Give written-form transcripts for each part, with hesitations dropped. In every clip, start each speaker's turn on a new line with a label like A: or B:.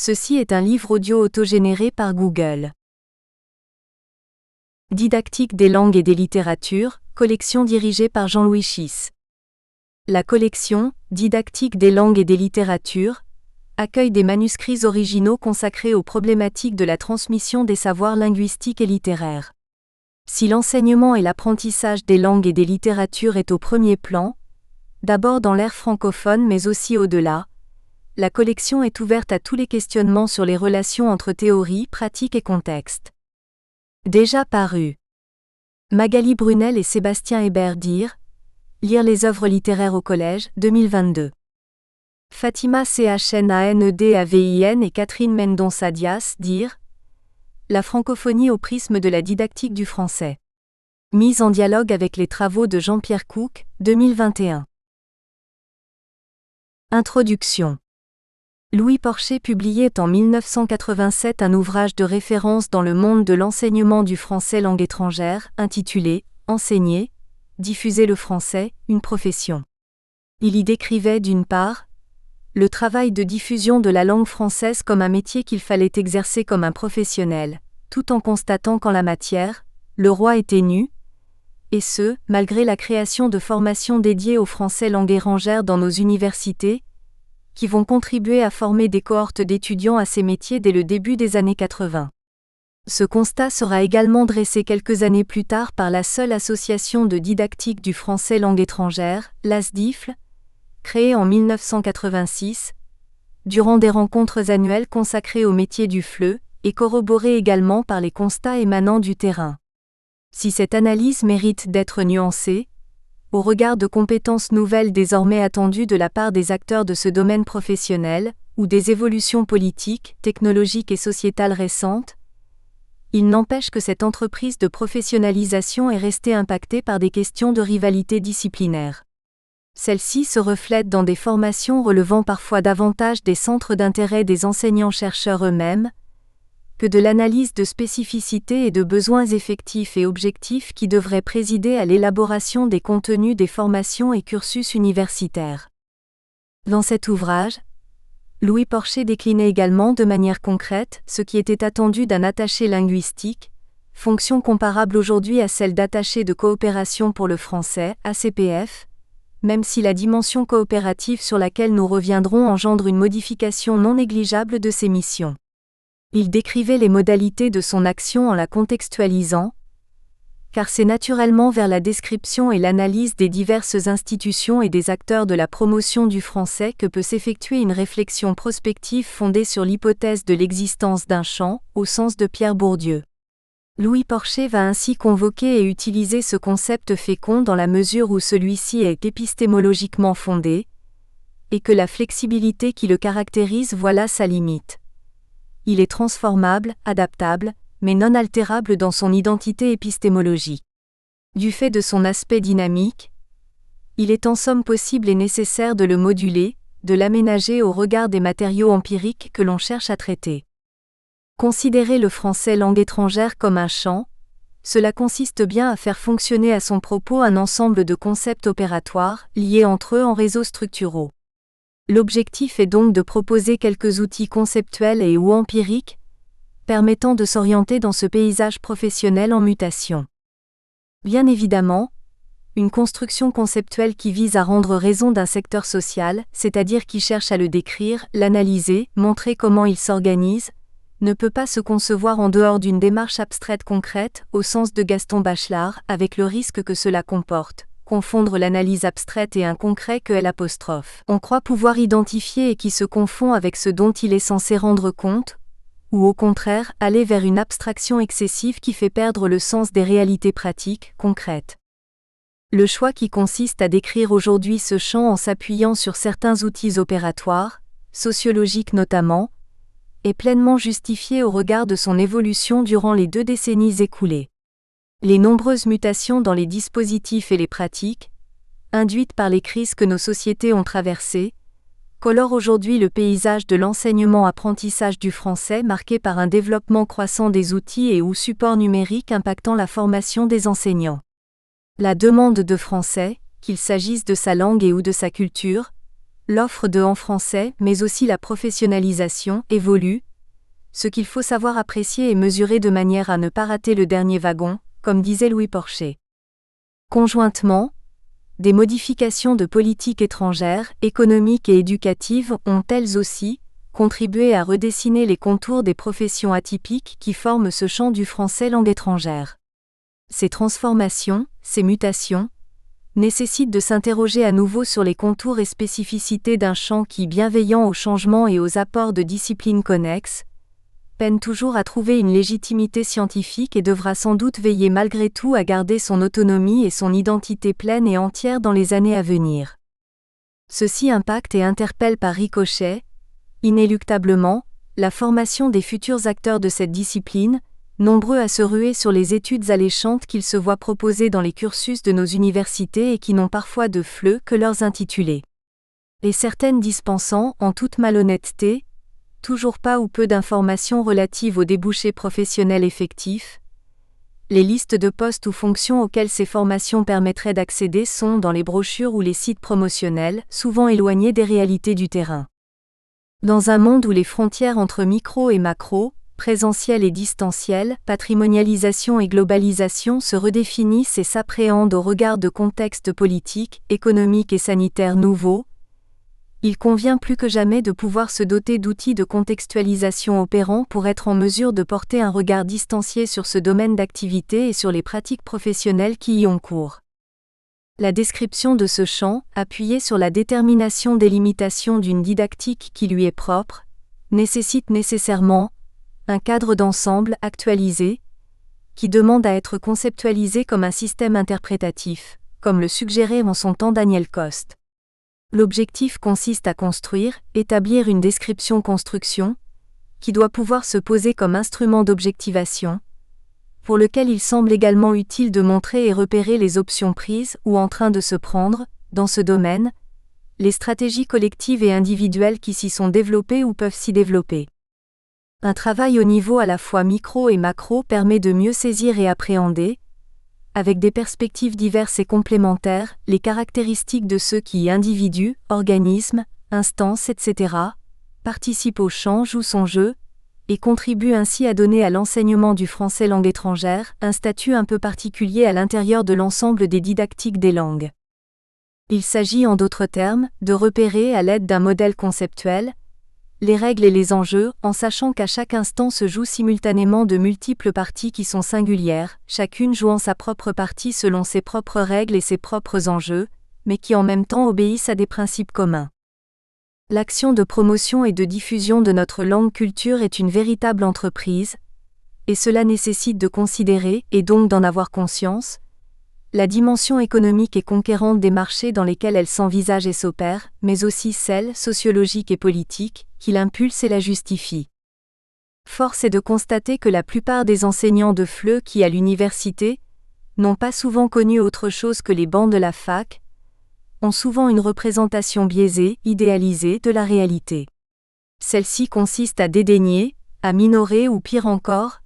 A: Ceci est un livre audio autogénéré par Google. Didactique des langues et des littératures, collection dirigée par Jean-Louis Schiss. La collection « Didactique des langues et des littératures » accueille des manuscrits originaux consacrés aux problématiques de la transmission des savoirs linguistiques et littéraires. Si l'enseignement et l'apprentissage des langues et des littératures est au premier plan, d'abord dans l'ère francophone mais aussi au-delà, la collection est ouverte à tous les questionnements sur les relations entre théorie, pratique et contexte. Déjà paru. Magali Brunel et Sébastien Hébert dire « Lire les œuvres littéraires au collège, 2022 ». Fatima Chnanedavin et Catherine Mendonça Dias dire « La francophonie au prisme de la didactique du français ». Mise en dialogue avec les travaux de Jean-Pierre Cook, 2021. Introduction. Louis Porcher publiait en 1987 un ouvrage de référence dans le monde de l'enseignement du français langue étrangère, intitulé « Enseigner, diffuser le français, une profession ». Il y décrivait d'une part, le travail de diffusion de la langue française comme un métier qu'il fallait exercer comme un professionnel, tout en constatant qu'en la matière, le roi était nu, et ce, malgré la création de formations dédiées au français langue étrangère dans nos universités, qui vont contribuer à former des cohortes d'étudiants à ces métiers dès le début des années 80. Ce constat sera également dressé quelques années plus tard par la seule association de didactique du français langue étrangère, l'ASDIFL, créée en 1986, durant des rencontres annuelles consacrées au métier du FLE, et corroborée également par les constats émanant du terrain. Si cette analyse mérite d'être nuancée, au regard de compétences nouvelles désormais attendues de la part des acteurs de ce domaine professionnel, ou des évolutions politiques, technologiques et sociétales récentes, il n'empêche que cette entreprise de professionnalisation est restée impactée par des questions de rivalité disciplinaire. Celle-ci se reflète dans des formations relevant parfois davantage des centres d'intérêt des enseignants-chercheurs eux-mêmes, que de l'analyse de spécificités et de besoins effectifs et objectifs qui devraient présider à l'élaboration des contenus des formations et cursus universitaires. Dans cet ouvrage, Louis Porcher déclinait également de manière concrète ce qui était attendu d'un attaché linguistique, fonction comparable aujourd'hui à celle d'attaché de coopération pour le français, ACPF, même si la dimension coopérative sur laquelle nous reviendrons engendre une modification non négligeable de ses missions. Il décrivait les modalités de son action en la contextualisant, car c'est naturellement vers la description et l'analyse des diverses institutions et des acteurs de la promotion du français que peut s'effectuer une réflexion prospective fondée sur l'hypothèse de l'existence d'un champ, au sens de Pierre Bourdieu. Louis Porcher va ainsi convoquer et utiliser ce concept fécond dans la mesure où celui-ci est épistémologiquement fondé, et que la flexibilité qui le caractérise voit là sa limite. Il est transformable, adaptable, mais non altérable dans son identité épistémologique. Du fait de son aspect dynamique, il est en somme possible et nécessaire de le moduler, de l'aménager au regard des matériaux empiriques que l'on cherche à traiter. Considérer le français langue étrangère comme un champ, cela consiste bien à faire fonctionner à son propos un ensemble de concepts opératoires, liés entre eux en réseaux structuraux. L'objectif est donc de proposer quelques outils conceptuels et ou empiriques, permettant de s'orienter dans ce paysage professionnel en mutation. Bien évidemment, une construction conceptuelle qui vise à rendre raison d'un secteur social, c'est-à-dire qui cherche à le décrire, l'analyser, montrer comment il s'organise, ne peut pas se concevoir en dehors d'une démarche abstraite concrète, au sens de Gaston Bachelard, avec le risque que cela comporte. Confondre l'analyse abstraite et un concret que L'. On croit pouvoir identifier et qui se confond avec ce dont il est censé rendre compte, ou au contraire, aller vers une abstraction excessive qui fait perdre le sens des réalités pratiques, concrètes. Le choix qui consiste à décrire aujourd'hui ce champ en s'appuyant sur certains outils opératoires, sociologiques notamment, est pleinement justifié au regard de son évolution durant les 2 décennies écoulées. Les nombreuses mutations dans les dispositifs et les pratiques, induites par les crises que nos sociétés ont traversées, colorent aujourd'hui le paysage de l'enseignement-apprentissage du français marqué par un développement croissant des outils et ou supports numériques impactant la formation des enseignants. La demande de français, qu'il s'agisse de sa langue et ou de sa culture, l'offre de en français, mais aussi la professionnalisation, évoluent, ce qu'il faut savoir apprécier et mesurer de manière à ne pas rater le dernier wagon, comme disait Louis Porcher. Conjointement, des modifications de politique étrangère, économique et éducative ont elles aussi contribué à redessiner les contours des professions atypiques qui forment ce champ du français langue étrangère. Ces transformations, ces mutations, nécessitent de s'interroger à nouveau sur les contours et spécificités d'un champ qui, bienveillant au changement et aux apports de disciplines connexes, peine toujours à trouver une légitimité scientifique et devra sans doute veiller malgré tout à garder son autonomie et son identité pleine et entière dans les années à venir. Ceci impacte et interpelle par ricochet, inéluctablement, la formation des futurs acteurs de cette discipline, nombreux à se ruer sur les études alléchantes qu'ils se voient proposer dans les cursus de nos universités et qui n'ont parfois de fleu que leurs intitulés. Et certaines dispensant, en toute malhonnêteté, toujours pas ou peu d'informations relatives aux débouchés professionnels effectifs. Les listes de postes ou fonctions auxquelles ces formations permettraient d'accéder sont dans les brochures ou les sites promotionnels, souvent éloignés des réalités du terrain. Dans un monde où les frontières entre micro et macro, présentiel et distanciel, patrimonialisation et globalisation se redéfinissent et s'appréhendent au regard de contextes politiques, économiques et sanitaires nouveaux, il convient plus que jamais de pouvoir se doter d'outils de contextualisation opérants pour être en mesure de porter un regard distancié sur ce domaine d'activité et sur les pratiques professionnelles qui y ont cours. La description de ce champ, appuyée sur la détermination des limitations d'une didactique qui lui est propre, nécessite nécessairement un cadre d'ensemble actualisé, qui demande à être conceptualisé comme un système interprétatif, comme le suggérait en son temps Daniel Coste. L'objectif consiste à construire, établir une description-construction, qui doit pouvoir se poser comme instrument d'objectivation, pour lequel il semble également utile de montrer et repérer les options prises ou en train de se prendre, dans ce domaine, les stratégies collectives et individuelles qui s'y sont développées ou peuvent s'y développer. Un travail au niveau à la fois micro et macro permet de mieux saisir et appréhender, avec des perspectives diverses et complémentaires, les caractéristiques de ceux qui, individus, organismes, instances, etc., participent au champ, jouent son jeu, et contribuent ainsi à donner à l'enseignement du français langue étrangère un statut un peu particulier à l'intérieur de l'ensemble des didactiques des langues. Il s'agit en d'autres termes, de repérer à l'aide d'un modèle conceptuel, les règles et les enjeux, en sachant qu'à chaque instant se jouent simultanément de multiples parties qui sont singulières, chacune jouant sa propre partie selon ses propres règles et ses propres enjeux, mais qui en même temps obéissent à des principes communs. L'action de promotion et de diffusion de notre langue culture est une véritable entreprise, et cela nécessite de considérer, et donc d'en avoir conscience, la dimension économique et conquérante des marchés dans lesquels elle s'envisage et s'opère, mais aussi celle, sociologique et politique, qui l'impulse et la justifie. Force est de constater que la plupart des enseignants de FLE qui, à l'université, n'ont pas souvent connu autre chose que les bancs de la fac, ont souvent une représentation biaisée, idéalisée de la réalité. Celle-ci consiste à dédaigner, à minorer ou pire encore,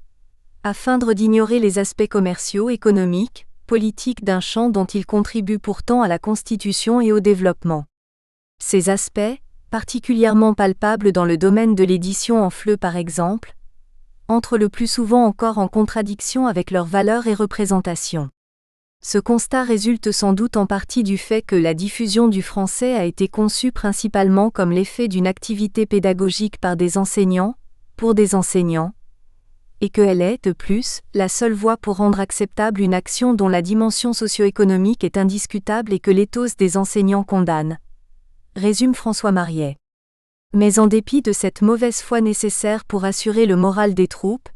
A: à feindre d'ignorer les aspects commerciaux, économiques, politiques d'un champ dont ils contribuent pourtant à la constitution et au développement. Ces aspects, particulièrement palpables dans le domaine de l'édition en FLE par exemple, entrent le plus souvent encore en contradiction avec leurs valeurs et représentations. Ce constat résulte sans doute en partie du fait que la diffusion du français a été conçue principalement comme l'effet d'une activité pédagogique par des enseignants, pour des enseignants, et qu'elle est, de plus, la seule voie pour rendre acceptable une action dont la dimension socio-économique est indiscutable et que l'éthos des enseignants condamne. Résume François Mariet. Mais en dépit de cette mauvaise foi nécessaire pour assurer le moral des troupes,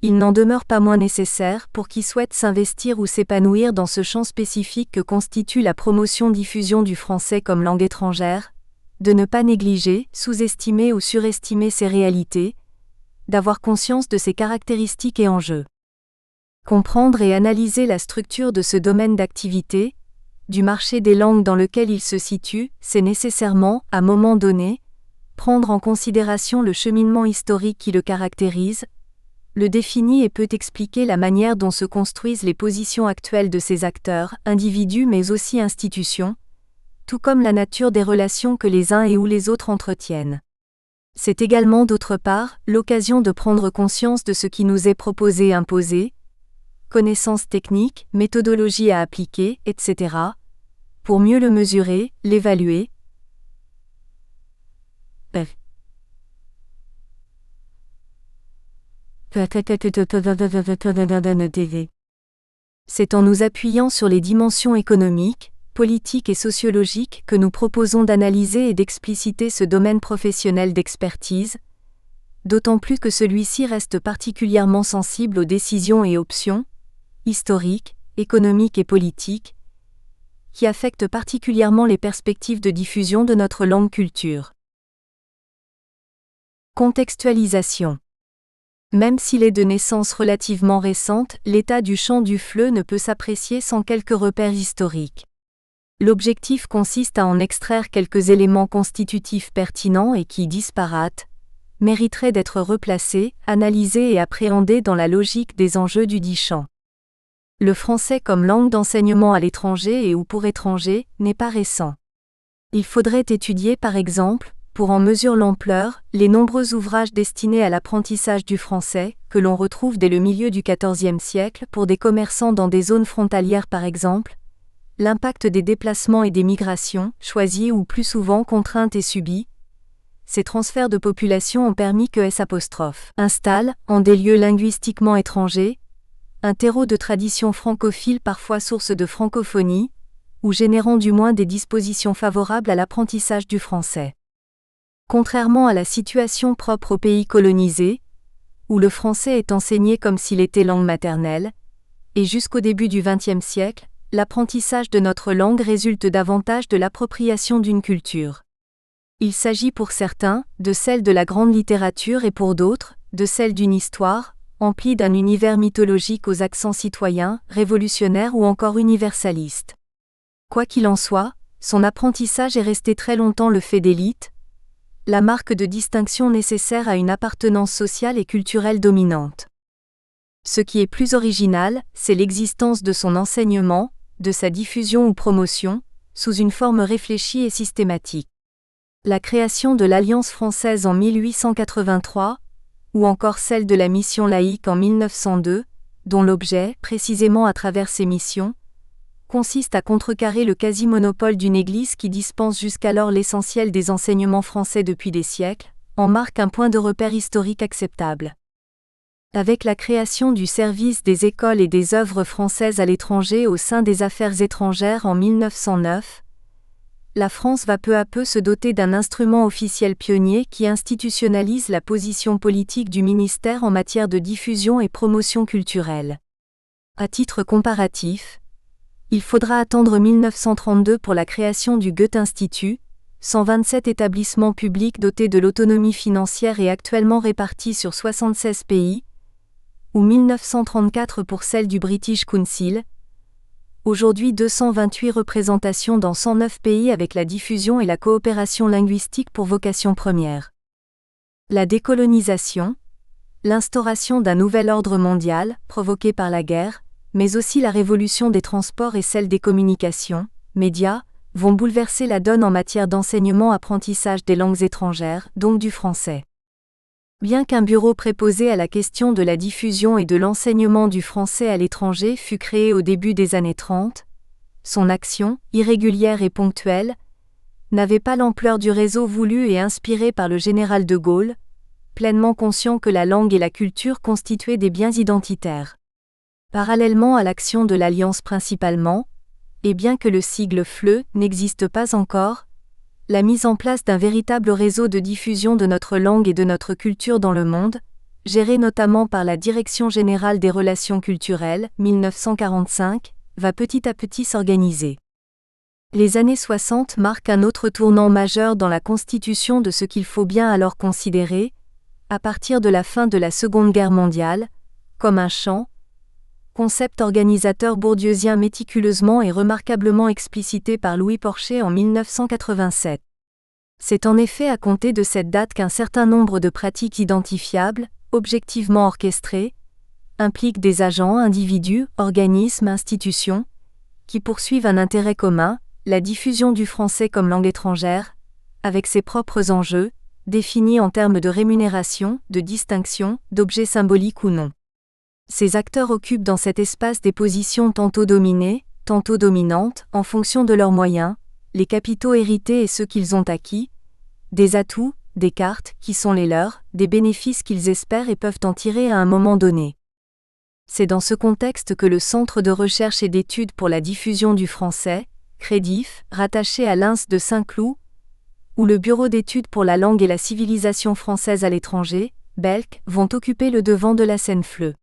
A: il n'en demeure pas moins nécessaire, pour qui souhaite s'investir ou s'épanouir dans ce champ spécifique que constitue la promotion-diffusion du français comme langue étrangère, de ne pas négliger, sous-estimer ou surestimer ses réalités, d'avoir conscience de ses caractéristiques et enjeux. Comprendre et analyser la structure de ce domaine d'activité, du marché des langues dans lequel il se situe, c'est nécessairement, à un moment donné, prendre en considération le cheminement historique qui le caractérise, le définit et peut expliquer la manière dont se construisent les positions actuelles de ces acteurs, individus mais aussi institutions, tout comme la nature des relations que les uns et ou les autres entretiennent. C'est également d'autre part l'occasion de prendre conscience de ce qui nous est proposé et imposé, connaissances techniques, méthodologies à appliquer, etc., pour mieux le mesurer, l'évaluer. C'est en nous appuyant sur les dimensions économiques, politiques et sociologiques que nous proposons d'analyser et d'expliciter ce domaine professionnel d'expertise, d'autant plus que celui-ci reste particulièrement sensible aux décisions et options, historiques, économiques et politiques, qui affectent particulièrement les perspectives de diffusion de notre langue culture. Contextualisation. Même s'il est de naissance relativement récente, l'état du chant du FLE ne peut s'apprécier sans quelques repères historiques. L'objectif consiste à en extraire quelques éléments constitutifs pertinents et qui, disparates, mériteraient d'être replacés, analysés et appréhendés dans la logique des enjeux du dit chant. Le français comme langue d'enseignement à l'étranger et ou pour étrangers n'est pas récent. Il faudrait étudier par exemple, pour en mesurer l'ampleur, les nombreux ouvrages destinés à l'apprentissage du français, que l'on retrouve dès le milieu du XIVe siècle pour des commerçants dans des zones frontalières par exemple, l'impact des déplacements et des migrations, choisies ou plus souvent contraintes et subies. Ces transferts de population ont permis que S' installe, en des lieux linguistiquement étrangers, un terreau de tradition francophile parfois source de francophonie, ou générant du moins des dispositions favorables à l'apprentissage du français. Contrairement à la situation propre aux pays colonisés, où le français est enseigné comme s'il était langue maternelle, et jusqu'au début du XXe siècle, l'apprentissage de notre langue résulte davantage de l'appropriation d'une culture. Il s'agit pour certains, de celle de la grande littérature et pour d'autres, de celle d'une histoire, emplie d'un univers mythologique aux accents citoyens, révolutionnaires ou encore universalistes. Quoi qu'il en soit, son apprentissage est resté très longtemps le fait d'élite, la marque de distinction nécessaire à une appartenance sociale et culturelle dominante. Ce qui est plus original, c'est l'existence de son enseignement, de sa diffusion ou promotion, sous une forme réfléchie et systématique. La création de l'Alliance française en 1883, ou encore celle de la Mission laïque en 1902, dont l'objet, précisément à travers ses missions, consiste à contrecarrer le quasi-monopole d'une Église qui dispense jusqu'alors l'essentiel des enseignements français depuis des siècles, en marque un point de repère historique acceptable. Avec la création du service des écoles et des œuvres françaises à l'étranger au sein des Affaires étrangères en 1909, la France va peu à peu se doter d'un instrument officiel pionnier qui institutionnalise la position politique du ministère en matière de diffusion et promotion culturelle. À titre comparatif, il faudra attendre 1932 pour la création du Goethe-Institut, 127 établissements publics dotés de l'autonomie financière et actuellement répartis sur 76 pays, ou 1934 pour celle du British Council. Aujourd'hui 228 représentations dans 109 pays avec la diffusion et la coopération linguistique pour vocation première. La décolonisation, l'instauration d'un nouvel ordre mondial, provoqué par la guerre, mais aussi la révolution des transports et celle des communications, médias, vont bouleverser la donne en matière d'enseignement-apprentissage des langues étrangères, donc du français. Bien qu'un bureau préposé à la question de la diffusion et de l'enseignement du français à l'étranger fut créé au début des années 30, son action, irrégulière et ponctuelle, n'avait pas l'ampleur du réseau voulu et inspiré par le général de Gaulle, pleinement conscient que la langue et la culture constituaient des biens identitaires. Parallèlement à l'action de l'Alliance principalement, et bien que le sigle FLE n'existe pas encore, la mise en place d'un véritable réseau de diffusion de notre langue et de notre culture dans le monde, géré notamment par la Direction générale des relations culturelles, 1945, va petit à petit s'organiser. Les années 60 marquent un autre tournant majeur dans la constitution de ce qu'il faut bien alors considérer, à partir de la fin de la Seconde Guerre mondiale, comme un champ, concept organisateur bourdieusien méticuleusement et remarquablement explicité par Louis Porcher en 1987. C'est en effet à compter de cette date qu'un certain nombre de pratiques identifiables, objectivement orchestrées, impliquent des agents, individus, organismes, institutions, qui poursuivent un intérêt commun, la diffusion du français comme langue étrangère, avec ses propres enjeux, définis en termes de rémunération, de distinction, d'objets symboliques ou non. Ces acteurs occupent dans cet espace des positions tantôt dominées, tantôt dominantes, en fonction de leurs moyens, les capitaux hérités et ceux qu'ils ont acquis, des atouts, des cartes, qui sont les leurs, des bénéfices qu'ils espèrent et peuvent en tirer à un moment donné. C'est dans ce contexte que le Centre de recherche et d'études pour la diffusion du français, CREDIF, rattaché à l'INS de Saint-Cloud, ou le Bureau d'études pour la langue et la civilisation française à l'étranger, BELC, vont occuper le devant de la scène FLE.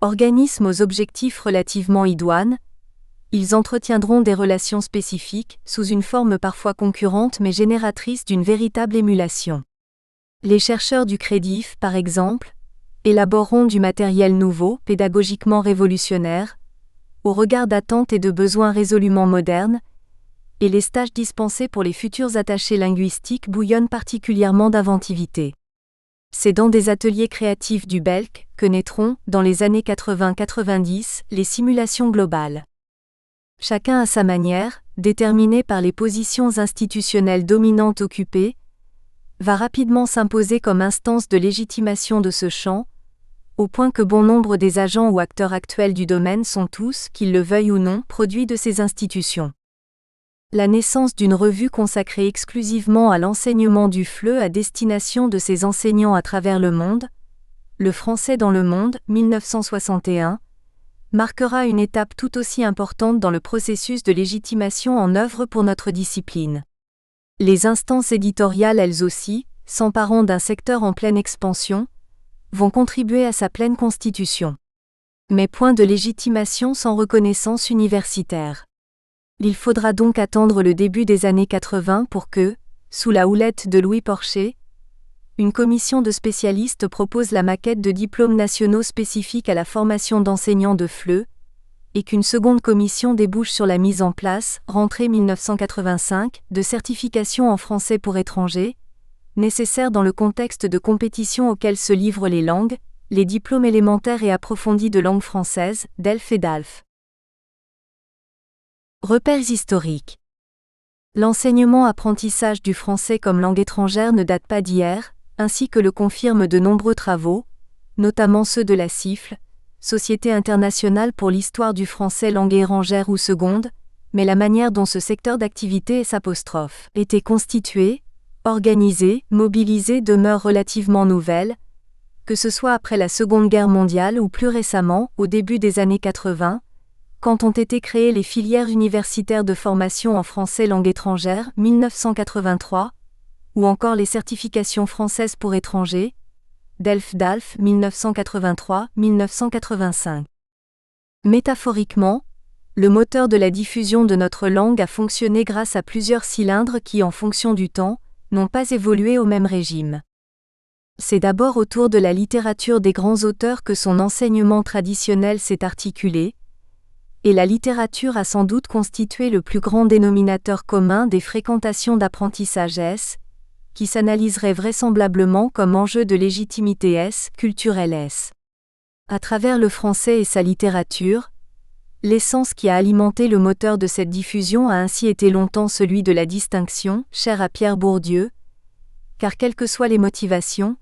A: Organismes aux objectifs relativement idoines, ils entretiendront des relations spécifiques, sous une forme parfois concurrente mais génératrice d'une véritable émulation. Les chercheurs du CREDIF, par exemple, élaboreront du matériel nouveau, pédagogiquement révolutionnaire, au regard d'attentes et de besoins résolument modernes, et les stages dispensés pour les futurs attachés linguistiques bouillonnent particulièrement d'inventivité. C'est dans des ateliers créatifs du BELC que naîtront, dans les années 80-90, les simulations globales. Chacun à sa manière, déterminé par les positions institutionnelles dominantes occupées, va rapidement s'imposer comme instance de légitimation de ce champ, au point que bon nombre des agents ou acteurs actuels du domaine sont tous, qu'ils le veuillent ou non, produits de ces institutions. La naissance d'une revue consacrée exclusivement à l'enseignement du FLE à destination de ses enseignants à travers le monde, Le français dans le monde, 1961, marquera une étape tout aussi importante dans le processus de légitimation en œuvre pour notre discipline. Les instances éditoriales elles aussi, s'emparant d'un secteur en pleine expansion, vont contribuer à sa pleine constitution. Mais point de légitimation sans reconnaissance universitaire. Il faudra donc attendre le début des années 80 pour que, sous la houlette de Louis Porcher, une commission de spécialistes propose la maquette de diplômes nationaux spécifiques à la formation d'enseignants de FLE, et qu'une seconde commission débouche sur la mise en place, rentrée 1985, de certifications en français pour étrangers, nécessaires dans le contexte de compétition auquel se livrent les langues, les diplômes élémentaires et approfondis de langue française, DELF et DALF. Repères historiques. L'enseignement-apprentissage du français comme langue étrangère ne date pas d'hier, ainsi que le confirment de nombreux travaux, notamment ceux de la CIFL, Société internationale pour l'histoire du français langue étrangère ou seconde, mais la manière dont ce secteur d'activité était constitué, organisé, mobilisé demeure relativement nouvelle, que ce soit après la Seconde Guerre mondiale ou plus récemment, au début des années 80, quand ont été créées les filières universitaires de formation en français langue étrangère, 1983, ou encore les certifications françaises pour étrangers, DELF-DALF 1983-1985. Métaphoriquement, le moteur de la diffusion de notre langue a fonctionné grâce à plusieurs cylindres qui, en fonction du temps, n'ont pas évolué au même régime. C'est d'abord autour de la littérature des grands auteurs que son enseignement traditionnel s'est articulé, et la littérature a sans doute constitué le plus grand dénominateur commun des fréquentations d'apprentissage S, qui s'analyserait vraisemblablement comme enjeu de légitimité S, culturelle S. À travers le français et sa littérature, l'essence qui a alimenté le moteur de cette diffusion a ainsi été longtemps celui de la distinction, chère à Pierre Bourdieu, car quelles que soient les motivations,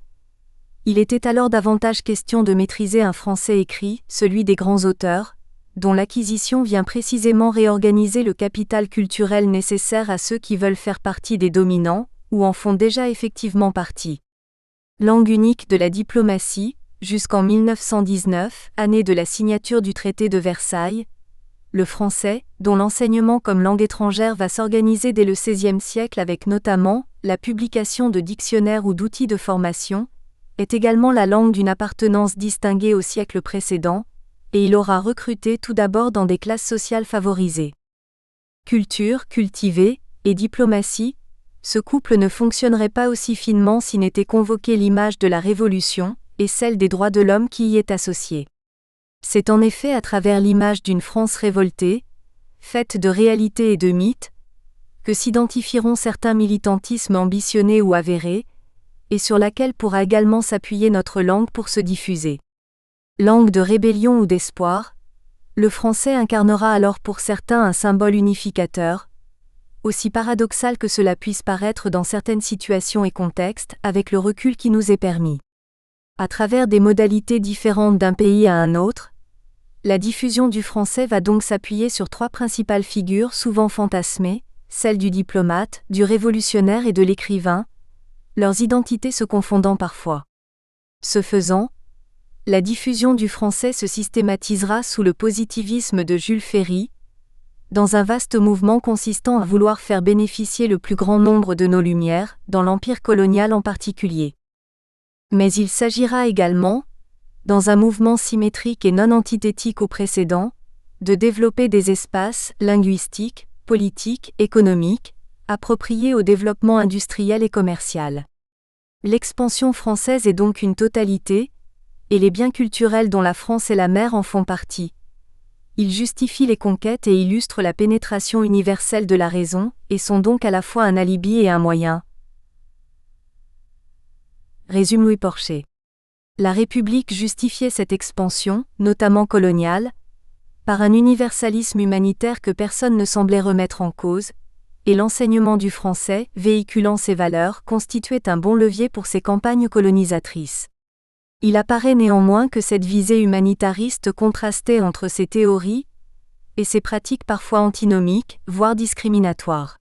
A: il était alors davantage question de maîtriser un français écrit, celui des grands auteurs, dont l'acquisition vient précisément réorganiser le capital culturel nécessaire à ceux qui veulent faire partie des dominants, ou en font déjà effectivement partie. Langue unique de la diplomatie, jusqu'en 1919, année de la signature du traité de Versailles, le français, dont l'enseignement comme langue étrangère va s'organiser dès le XVIe siècle avec notamment la publication de dictionnaires ou d'outils de formation, est également la langue d'une appartenance distinguée au siècle précédent, et il aura recruté tout d'abord dans des classes sociales favorisées. Culture, cultivée, et diplomatie, ce couple ne fonctionnerait pas aussi finement si n'était convoquée l'image de la Révolution, et celle des droits de l'homme qui y est associée. C'est en effet à travers l'image d'une France révoltée, faite de réalités et de mythes, que s'identifieront certains militantismes ambitionnés ou avérés, et sur laquelle pourra également s'appuyer notre langue pour se diffuser. Langue de rébellion ou d'espoir, le français incarnera alors pour certains un symbole unificateur, aussi paradoxal que cela puisse paraître dans certaines situations et contextes, avec le recul qui nous est permis. À travers des modalités différentes d'un pays à un autre, la diffusion du français va donc s'appuyer sur trois principales figures souvent fantasmées, celle du diplomate, du révolutionnaire et de l'écrivain, leurs identités se confondant parfois. Ce faisant, la diffusion du français se systématisera sous le positivisme de Jules Ferry, dans un vaste mouvement consistant à vouloir faire bénéficier le plus grand nombre de nos lumières, dans l'empire colonial en particulier. Mais il s'agira également, dans un mouvement symétrique et non antithétique au précédent, de développer des espaces linguistiques, politiques, économiques, appropriés au développement industriel et commercial. L'expansion française est donc une totalité, et les biens culturels dont la France est la mère en font partie. Ils justifient les conquêtes et illustrent la pénétration universelle de la raison, et sont donc à la fois un alibi et un moyen. Résume Louis Porcher. La République justifiait cette expansion, notamment coloniale, par un universalisme humanitaire que personne ne semblait remettre en cause, et l'enseignement du français, véhiculant ces valeurs, constituait un bon levier pour ces campagnes colonisatrices. Il apparaît néanmoins que cette visée humanitariste contrastait entre ces théories et ces pratiques parfois antinomiques, voire discriminatoires.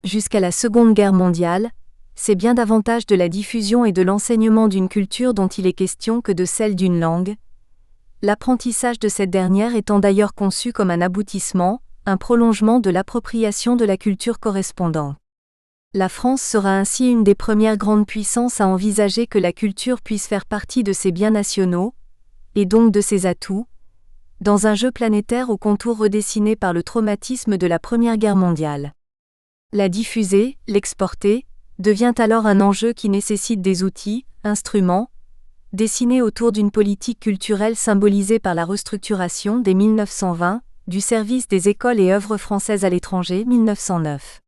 A: Jusqu'à la Seconde Guerre mondiale, c'est bien davantage de la diffusion et de l'enseignement d'une culture dont il est question que de celle d'une langue, l'apprentissage de cette dernière étant d'ailleurs conçu comme un aboutissement, un prolongement de l'appropriation de la culture correspondante. La France sera ainsi une des premières grandes puissances à envisager que la culture puisse faire partie de ses biens nationaux, et donc de ses atouts, dans un jeu planétaire aux contours redessinés par le traumatisme de la Première Guerre mondiale. La diffuser, l'exporter, devient alors un enjeu qui nécessite des outils, instruments, dessinés autour d'une politique culturelle symbolisée par la restructuration dès 1920, du service des écoles et œuvres françaises à l'étranger 1909.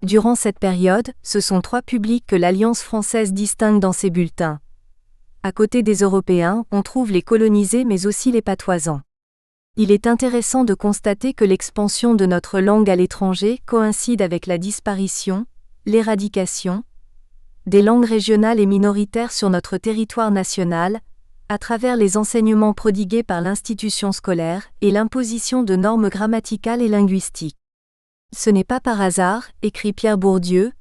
A: Durant cette période, ce sont trois publics que l'Alliance française distingue dans ses bulletins. À côté des Européens, on trouve les colonisés mais aussi les patoisans. Il est intéressant de constater que l'expansion de notre langue à l'étranger coïncide avec la disparition, l'éradication, des langues régionales et minoritaires sur notre territoire national, à travers les enseignements prodigués par l'institution scolaire et l'imposition de normes grammaticales et linguistiques. Ce n'est pas par hasard, écrit Pierre Bourdieu,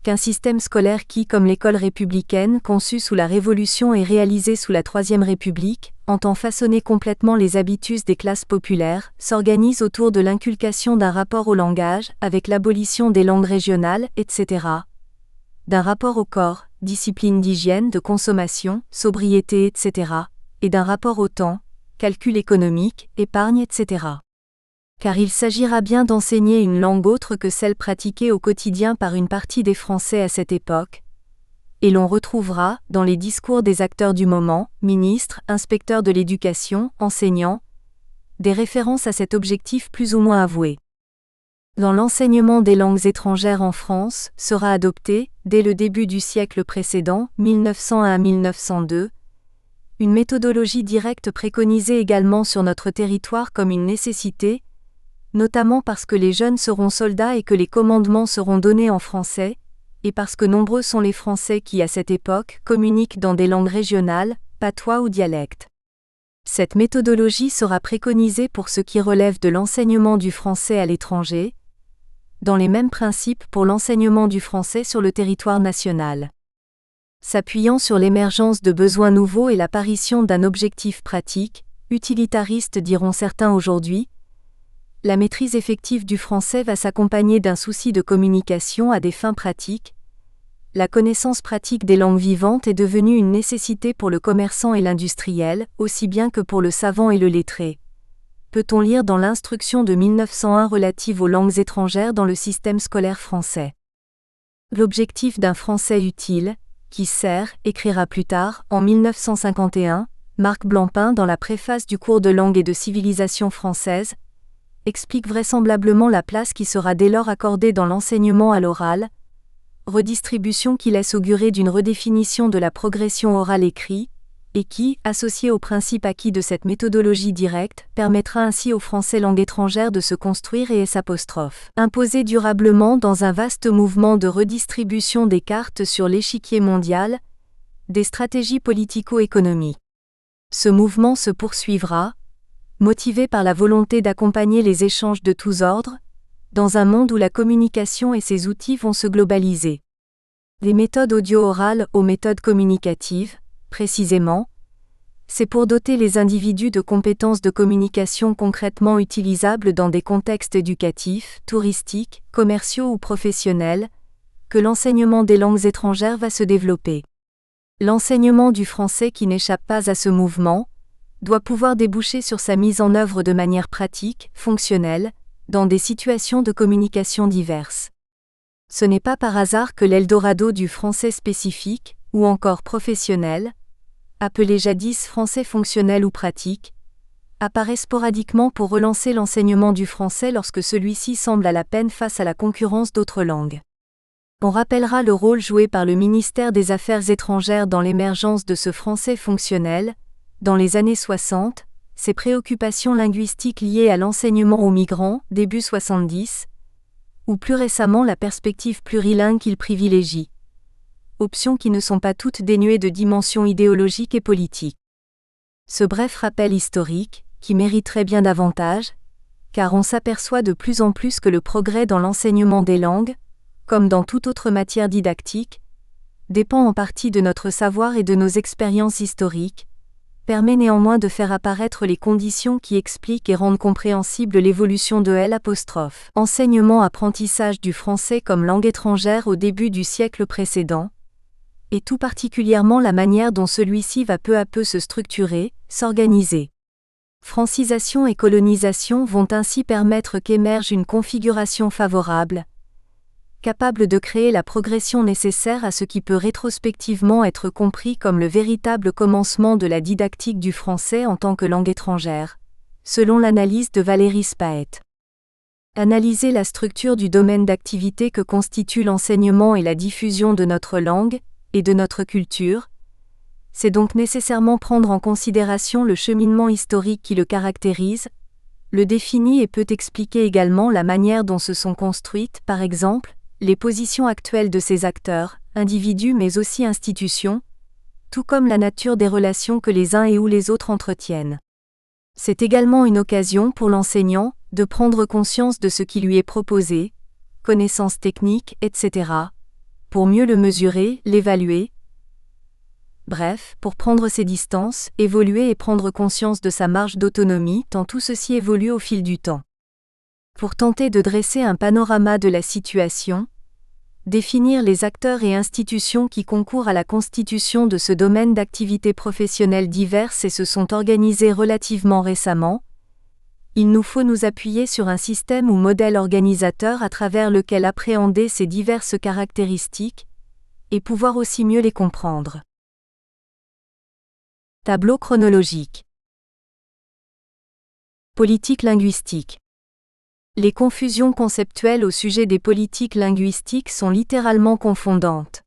A: qu'un système scolaire qui, comme l'école républicaine conçue sous la Révolution et réalisée sous la Troisième République, entend façonner complètement les habitus des classes populaires, s'organise autour de l'inculcation d'un rapport au langage, avec l'abolition des langues régionales, etc., d'un rapport au corps, discipline d'hygiène, de consommation, sobriété, etc., et d'un rapport au temps, calcul économique, épargne, etc. Car il s'agira bien d'enseigner une langue autre que celle pratiquée au quotidien par une partie des Français à cette époque, et l'on retrouvera, dans les discours des acteurs du moment, ministres, inspecteurs de l'éducation, enseignants, des références à cet objectif plus ou moins avoué. Dans l'enseignement des langues étrangères en France, sera adoptée, dès le début du siècle précédent, 1901 à 1902, une méthodologie directe préconisée également sur notre territoire comme une nécessité, notamment parce que les jeunes seront soldats et que les commandements seront donnés en français, et parce que nombreux sont les Français qui, à cette époque, communiquent dans des langues régionales, patois ou dialectes. Cette méthodologie sera préconisée pour ce qui relève de l'enseignement du français à l'étranger, dans les mêmes principes pour l'enseignement du français sur le territoire national. S'appuyant sur l'émergence de besoins nouveaux et l'apparition d'un objectif pratique, utilitariste diront certains aujourd'hui, la maîtrise effective du français va s'accompagner d'un souci de communication à des fins pratiques. La connaissance pratique des langues vivantes est devenue une nécessité pour le commerçant et l'industriel, aussi bien que pour le savant et le lettré. Peut-on lire dans l'instruction de 1901 relative aux langues étrangères dans le système scolaire français. L'objectif d'un français utile, qui sert, écrira plus tard, en 1951, Marc Blancpain dans la préface du cours de langue et de civilisation française, explique vraisemblablement la place qui sera dès lors accordée dans l'enseignement à l'oral, redistribution qui laisse augurer d'une redéfinition de la progression orale-écrit, et qui, associé au principe acquis de cette méthodologie directe, permettra ainsi au français langue étrangère de se construire et imposer durablement dans un vaste mouvement de redistribution des cartes sur l'échiquier mondial, des stratégies politico-économiques. Ce mouvement se poursuivra, motivé par la volonté d'accompagner les échanges de tous ordres, dans un monde où la communication et ses outils vont se globaliser. Des méthodes audio-orales aux méthodes communicatives, précisément, c'est pour doter les individus de compétences de communication concrètement utilisables dans des contextes éducatifs, touristiques, commerciaux ou professionnels, que l'enseignement des langues étrangères va se développer. L'enseignement du français qui n'échappe pas à ce mouvement doit pouvoir déboucher sur sa mise en œuvre de manière pratique, fonctionnelle, dans des situations de communication diverses. Ce n'est pas par hasard que l'Eldorado du français spécifique, ou encore professionnel, appelé jadis français fonctionnel ou pratique, apparaît sporadiquement pour relancer l'enseignement du français lorsque celui-ci semble à la peine face à la concurrence d'autres langues. On rappellera le rôle joué par le ministère des Affaires étrangères dans l'émergence de ce français fonctionnel, dans les années 60, ses préoccupations linguistiques liées à l'enseignement aux migrants, début 70, ou plus récemment la perspective plurilingue qu'il privilégie. Options qui ne sont pas toutes dénuées de dimensions idéologiques et politiques. Ce bref rappel historique, qui mériterait bien davantage, car on s'aperçoit de plus en plus que le progrès dans l'enseignement des langues, comme dans toute autre matière didactique, dépend en partie de notre savoir et de nos expériences historiques, permet néanmoins de faire apparaître les conditions qui expliquent et rendent compréhensible l'évolution de l'enseignement-apprentissage du français comme langue étrangère au début du siècle précédent, et tout particulièrement la manière dont celui-ci va peu à peu se structurer, s'organiser. Francisation et colonisation vont ainsi permettre qu'émerge une configuration favorable, capable de créer la progression nécessaire à ce qui peut rétrospectivement être compris comme le véritable commencement de la didactique du français en tant que langue étrangère, selon l'analyse de Valérie Spaet. Analyser la structure du domaine d'activité que constitue l'enseignement et la diffusion de notre langue, et de notre culture, c'est donc nécessairement prendre en considération le cheminement historique qui le caractérise, le définit et peut expliquer également la manière dont se sont construites, par exemple, les positions actuelles de ces acteurs, individus mais aussi institutions, tout comme la nature des relations que les uns et ou les autres entretiennent. C'est également une occasion pour l'enseignant de prendre conscience de ce qui lui est proposé, connaissances techniques, etc., pour mieux le mesurer, l'évaluer, bref, pour prendre ses distances, évoluer et prendre conscience de sa marge d'autonomie tant tout ceci évolue au fil du temps. Pour tenter de dresser un panorama de la situation, définir les acteurs et institutions qui concourent à la constitution de ce domaine d'activités professionnelles diverses et se sont organisés relativement récemment, il nous faut nous appuyer sur un système ou modèle organisateur à travers lequel appréhender ces diverses caractéristiques, et pouvoir aussi mieux les comprendre. Tableau chronologique. Politique linguistique. Les confusions conceptuelles au sujet des politiques linguistiques sont littéralement confondantes.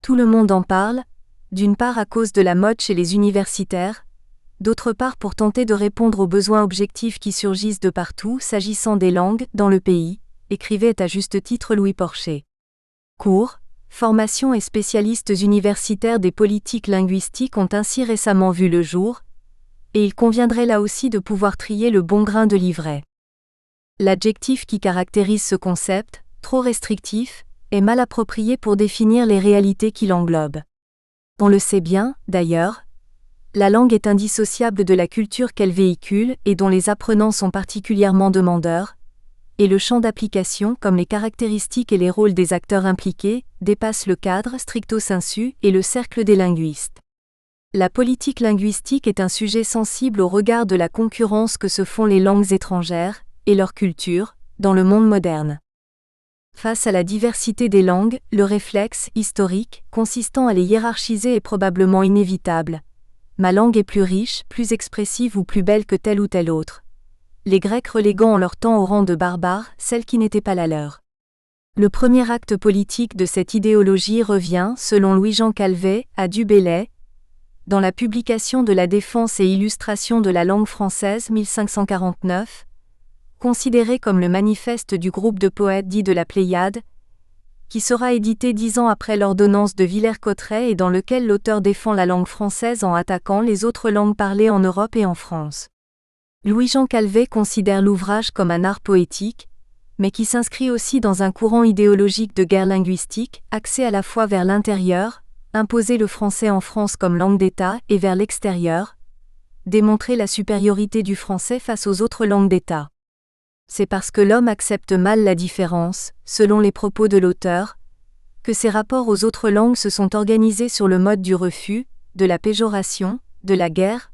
A: Tout le monde en parle, d'une part à cause de la mode chez les universitaires, d'autre part pour tenter de répondre aux besoins objectifs qui surgissent de partout s'agissant des langues dans le pays, écrivait à juste titre Louis Porcher. Cours, formation et spécialistes universitaires des politiques linguistiques ont ainsi récemment vu le jour, et il conviendrait là aussi de pouvoir trier le bon grain de livret. L'adjectif qui caractérise ce concept, trop restrictif, est mal approprié pour définir les réalités qui l'englobent. On le sait bien, d'ailleurs, la langue est indissociable de la culture qu'elle véhicule et dont les apprenants sont particulièrement demandeurs, et le champ d'application, comme les caractéristiques et les rôles des acteurs impliqués, dépasse le cadre stricto sensu et le cercle des linguistes. La politique linguistique est un sujet sensible au regard de la concurrence que se font les langues étrangères, et leur culture, dans le monde moderne. Face à la diversité des langues, le réflexe historique, consistant à les hiérarchiser est probablement inévitable. Ma langue est plus riche, plus expressive ou plus belle que telle ou telle autre. Les Grecs reléguant en leur temps au rang de barbares celle qui n'était pas la leur. Le premier acte politique de cette idéologie revient, selon Louis-Jean Calvet, à Du Bellay, dans la publication de la Défense et illustration de la langue française 1549, considéré comme le manifeste du groupe de poètes dit de la Pléiade, qui sera édité 10 ans après l'ordonnance de Villers-Cotterêts et dans lequel l'auteur défend la langue française en attaquant les autres langues parlées en Europe et en France. Louis-Jean Calvet considère l'ouvrage comme un art poétique, mais qui s'inscrit aussi dans un courant idéologique de guerre linguistique, axé à la fois vers l'intérieur, imposer le français en France comme langue d'État, et vers l'extérieur, démontrer la supériorité du français face aux autres langues d'État. C'est parce que l'homme accepte mal la différence, selon les propos de l'auteur, que ses rapports aux autres langues se sont organisés sur le mode du refus, de la péjoration, de la guerre.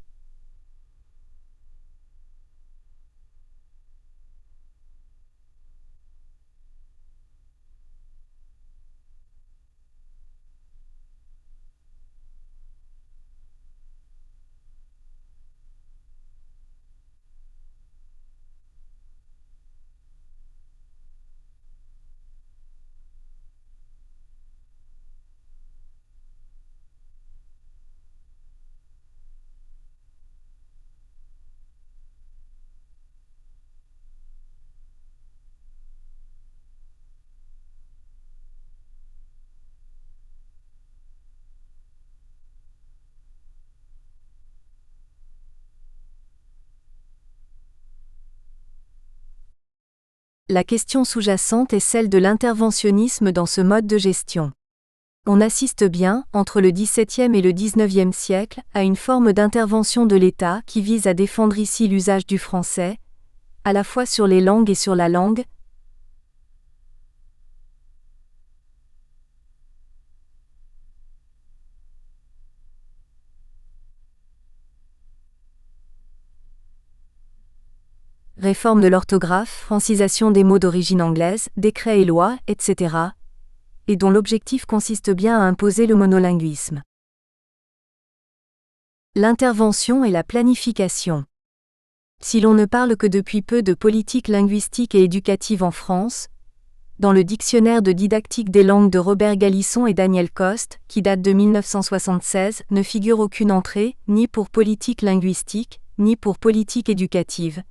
A: La question sous-jacente est celle de l'interventionnisme dans ce mode de gestion. On assiste bien, entre le XVIIe et le XIXe siècle, à une forme d'intervention de l'État qui vise à défendre ici l'usage du français, à la fois sur les langues et sur la langue. Réforme de l'orthographe, francisation des mots d'origine anglaise, décrets et lois, etc., et dont l'objectif consiste bien à imposer le monolinguisme. L'intervention et la planification. Si l'on ne parle que depuis peu de politique linguistique et éducative en France, dans le dictionnaire de didactique des langues de Robert Galisson et Daniel Coste, qui date de 1976, ne figure aucune entrée, ni pour politique linguistique, ni pour politique éducative.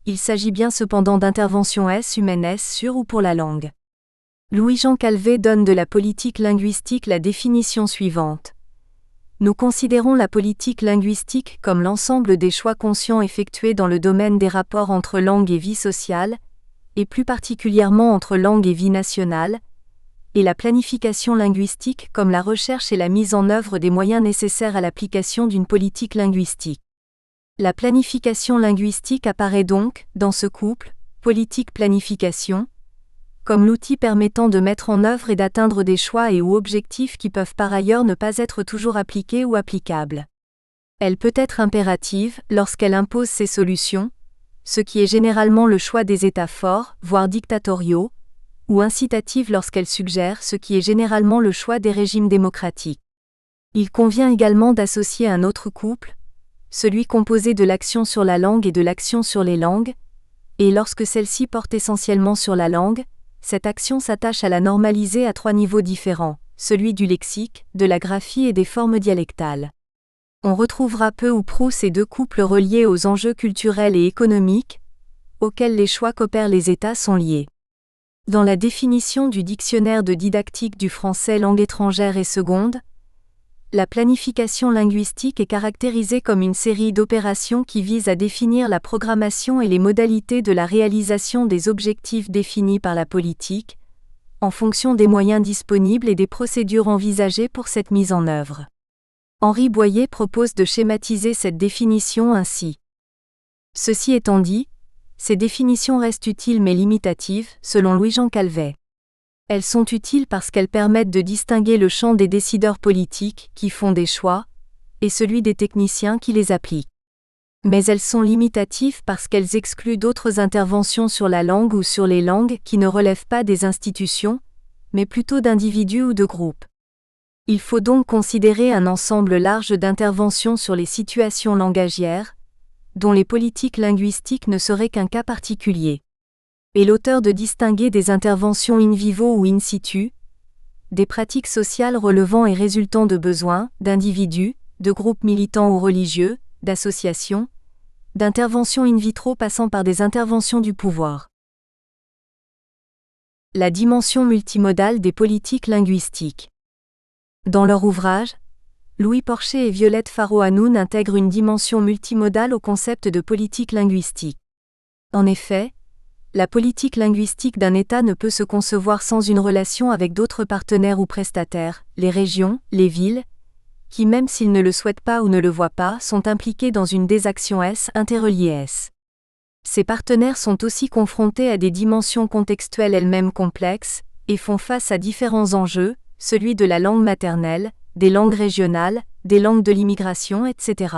A: Il s'agit bien cependant d'intervention humaine sur ou pour la langue. Louis-Jean Calvet donne de la politique linguistique la définition suivante. Nous considérons la politique linguistique comme l'ensemble des choix conscients effectués dans le domaine des rapports entre langue et vie sociale, et plus particulièrement entre langue et vie nationale, et la planification linguistique comme la recherche et la mise en œuvre des moyens nécessaires à l'application d'une politique linguistique. La planification linguistique apparaît donc, dans ce couple, politique-planification, comme l'outil permettant de mettre en œuvre et d'atteindre des choix et ou objectifs qui peuvent par ailleurs ne pas être toujours appliqués ou applicables. Elle peut être impérative lorsqu'elle impose ses solutions, ce qui est généralement le choix des États forts, voire dictatoriaux, ou incitative lorsqu'elle suggère ce qui est généralement le choix des régimes démocratiques. Il convient également d'associer un autre couple, celui composé de l'action sur la langue et de l'action sur les langues, et lorsque celle-ci porte essentiellement sur la langue, cette action s'attache à la normaliser à 3 niveaux différents, celui du lexique, de la graphie et des formes dialectales. On retrouvera peu ou prou ces deux couples reliés aux enjeux culturels et économiques, auxquels les choix qu'opèrent les États sont liés. Dans la définition du dictionnaire de didactique du français langue étrangère et seconde, la planification linguistique est caractérisée comme une série d'opérations qui visent à définir la programmation et les modalités de la réalisation des objectifs définis par la politique, en fonction des moyens disponibles et des procédures envisagées pour cette mise en œuvre. Henri Boyer propose de schématiser cette définition ainsi. Ceci étant dit, ces définitions restent utiles mais limitatives, selon Louis-Jean Calvet. Elles sont utiles parce qu'elles permettent de distinguer le champ des décideurs politiques qui font des choix, et celui des techniciens qui les appliquent. Mais elles sont limitatives parce qu'elles excluent d'autres interventions sur la langue ou sur les langues qui ne relèvent pas des institutions, mais plutôt d'individus ou de groupes. Il faut donc considérer un ensemble large d'interventions sur les situations langagières, dont les politiques linguistiques ne seraient qu'un cas particulier. Et l'auteur de distinguer des interventions in vivo ou in situ, des pratiques sociales relevant et résultant de besoins, d'individus, de groupes militants ou religieux, d'associations, d'interventions in vitro passant par des interventions du pouvoir. La dimension multimodale des politiques linguistiques. Dans leur ouvrage, Louis Porcher et Violette Faro-Hanoun intègrent une dimension multimodale au concept de politique linguistique. En effet, la politique linguistique d'un État ne peut se concevoir sans une relation avec d'autres partenaires ou prestataires, les régions, les villes, qui même s'ils ne le souhaitent pas ou ne le voient pas, sont impliqués dans une des actions interreliées. Ces partenaires sont aussi confrontés à des dimensions contextuelles elles-mêmes complexes, et font face à différents enjeux, celui de la langue maternelle, des langues régionales, des langues de l'immigration, etc.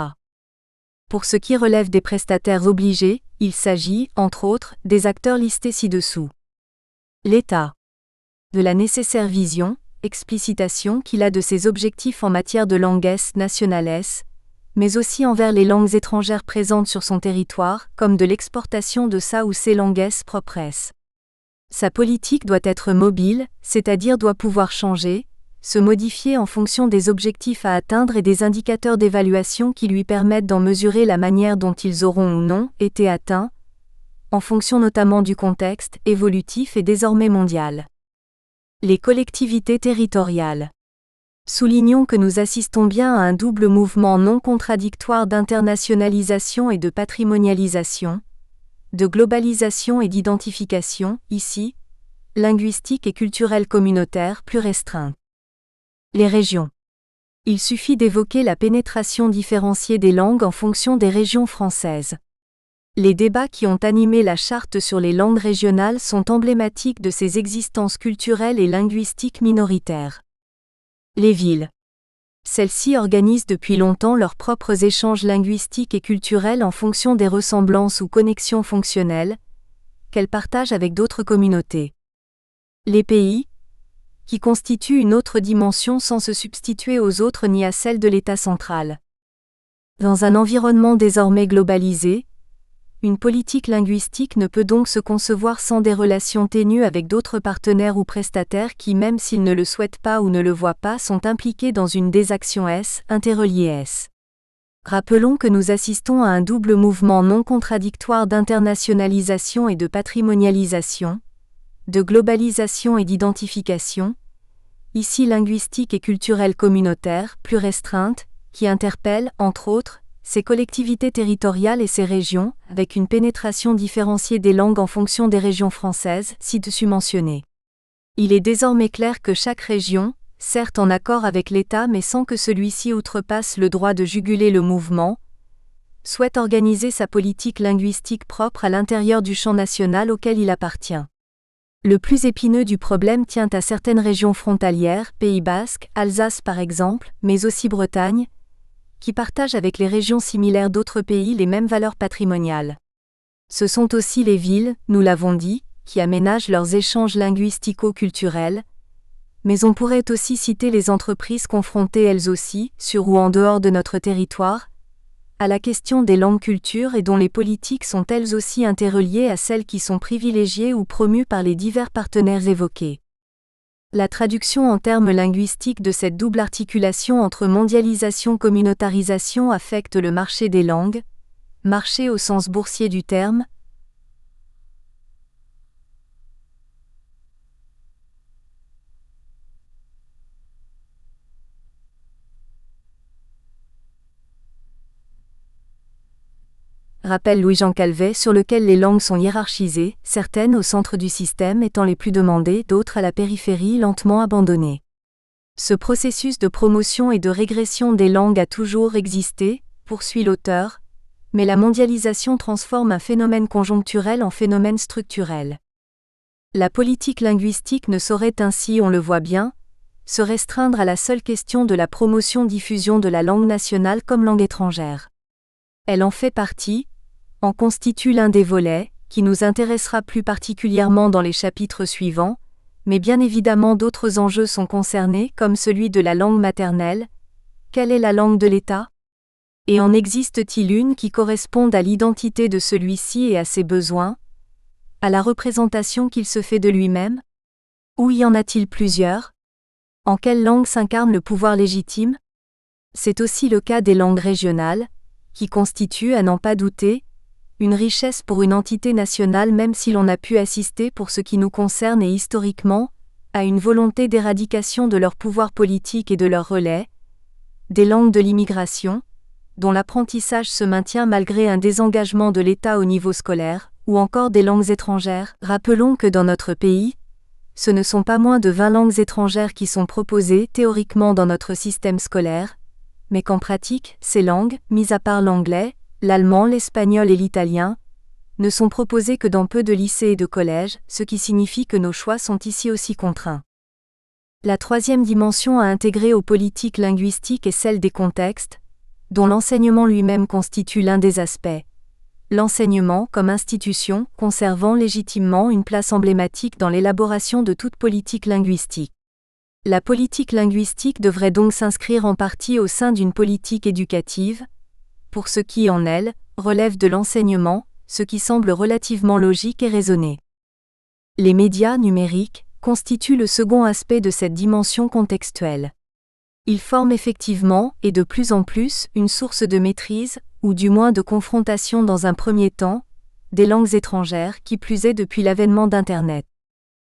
A: Pour ce qui relève des prestataires obligés, il s'agit, entre autres, des acteurs listés ci-dessous. L'État. De la nécessaire vision, explicitation qu'il a de ses objectifs en matière de langues nationales, mais aussi envers les langues étrangères présentes sur son territoire, comme de l'exportation de sa ou ses langues propres. Sa politique doit être mobile, c'est-à-dire doit pouvoir changer, se modifier en fonction des objectifs à atteindre et des indicateurs d'évaluation qui lui permettent d'en mesurer la manière dont ils auront ou non été atteints, en fonction notamment du contexte évolutif et désormais mondial. Les collectivités territoriales. Soulignons que nous assistons bien à un double mouvement non contradictoire d'internationalisation et de patrimonialisation, de globalisation et d'identification, ici, linguistique et culturelle communautaire plus restreinte. Les régions. Il suffit d'évoquer la pénétration différenciée des langues en fonction des régions françaises. Les débats qui ont animé la charte sur les langues régionales sont emblématiques de ces existences culturelles et linguistiques minoritaires. Les villes. Celles-ci organisent depuis longtemps leurs propres échanges linguistiques et culturels en fonction des ressemblances ou connexions fonctionnelles qu'elles partagent avec d'autres communautés. Les pays, qui constituent une autre dimension sans se substituer aux autres ni à celle de l'État central. Dans un environnement désormais globalisé, une politique linguistique ne peut donc se concevoir sans des relations ténues avec d'autres partenaires ou prestataires qui, même s'ils ne le souhaitent pas ou ne le voient pas, sont impliqués dans une des actions interreliées. Rappelons que nous assistons à un double mouvement non contradictoire d'internationalisation et de patrimonialisation, de globalisation et d'identification, ici linguistique et culturelle communautaire, plus restreinte, qui interpelle, entre autres, ces collectivités territoriales et ces régions, avec une pénétration différenciée des langues en fonction des régions françaises, ci-dessus mentionnées. Il est désormais clair que chaque région, certes en accord avec l'État mais sans que celui-ci outrepasse le droit de juguler le mouvement, souhaite organiser sa politique linguistique propre à l'intérieur du champ national auquel il appartient. Le plus épineux du problème tient à certaines régions frontalières, Pays Basque, Alsace par exemple, mais aussi Bretagne, qui partagent avec les régions similaires d'autres pays les mêmes valeurs patrimoniales. Ce sont aussi les villes, nous l'avons dit, qui aménagent leurs échanges linguistico-culturels, mais on pourrait aussi citer les entreprises confrontées elles aussi, sur ou en dehors de notre territoire, à la question des langues cultures et dont les politiques sont elles aussi interreliées à celles qui sont privilégiées ou promues par les divers partenaires évoqués. La traduction en termes linguistiques de cette double articulation entre mondialisation et communautarisation affecte le marché des langues, marché au sens boursier du terme, rappelle Louis-Jean Calvet, sur lequel les langues sont hiérarchisées, certaines au centre du système étant les plus demandées, d'autres à la périphérie lentement abandonnées. Ce processus de promotion et de régression des langues a toujours existé, poursuit l'auteur, mais la mondialisation transforme un phénomène conjoncturel en phénomène structurel. La politique linguistique ne saurait ainsi, on le voit bien, se restreindre à la seule question de la promotion-diffusion de la langue nationale comme langue étrangère. Elle en fait partie, en constitue l'un des volets, qui nous intéressera plus particulièrement dans les chapitres suivants, mais bien évidemment d'autres enjeux sont concernés comme celui de la langue maternelle. Quelle est la langue de l'État ? Et en existe-t-il une qui corresponde à l'identité de celui-ci et à ses besoins, à la représentation qu'il se fait de lui-même ? Ou y en a-t-il plusieurs ? En quelle langue s'incarne le pouvoir légitime ? C'est aussi le cas des langues régionales, qui constituent, à n'en pas douter, une richesse pour une entité nationale même si l'on a pu assister pour ce qui nous concerne et historiquement, à une volonté d'éradication de leur pouvoir politique et de leur relais, des langues de l'immigration, dont l'apprentissage se maintient malgré un désengagement de l'État au niveau scolaire, ou encore des langues étrangères. Rappelons que dans notre pays, ce ne sont pas moins de 20 langues étrangères qui sont proposées théoriquement dans notre système scolaire, mais qu'en pratique, ces langues, mis à part l'anglais, l'allemand, l'espagnol et l'italien, ne sont proposées que dans peu de lycées et de collèges, ce qui signifie que nos choix sont ici aussi contraints. La troisième dimension à intégrer aux politiques linguistiques est celle des contextes, dont l'enseignement lui-même constitue l'un des aspects. L'enseignement, comme institution, conservant légitimement une place emblématique dans l'élaboration de toute politique linguistique. La politique linguistique devrait donc s'inscrire en partie au sein d'une politique éducative, pour ce qui, en elle, relève de l'enseignement, ce qui semble relativement logique et raisonné. Les médias numériques constituent le second aspect de cette dimension contextuelle. Ils forment effectivement, et de plus en plus, une source de maîtrise, ou du moins de confrontation dans un premier temps, des langues étrangères, qui plus est depuis l'avènement d'Internet.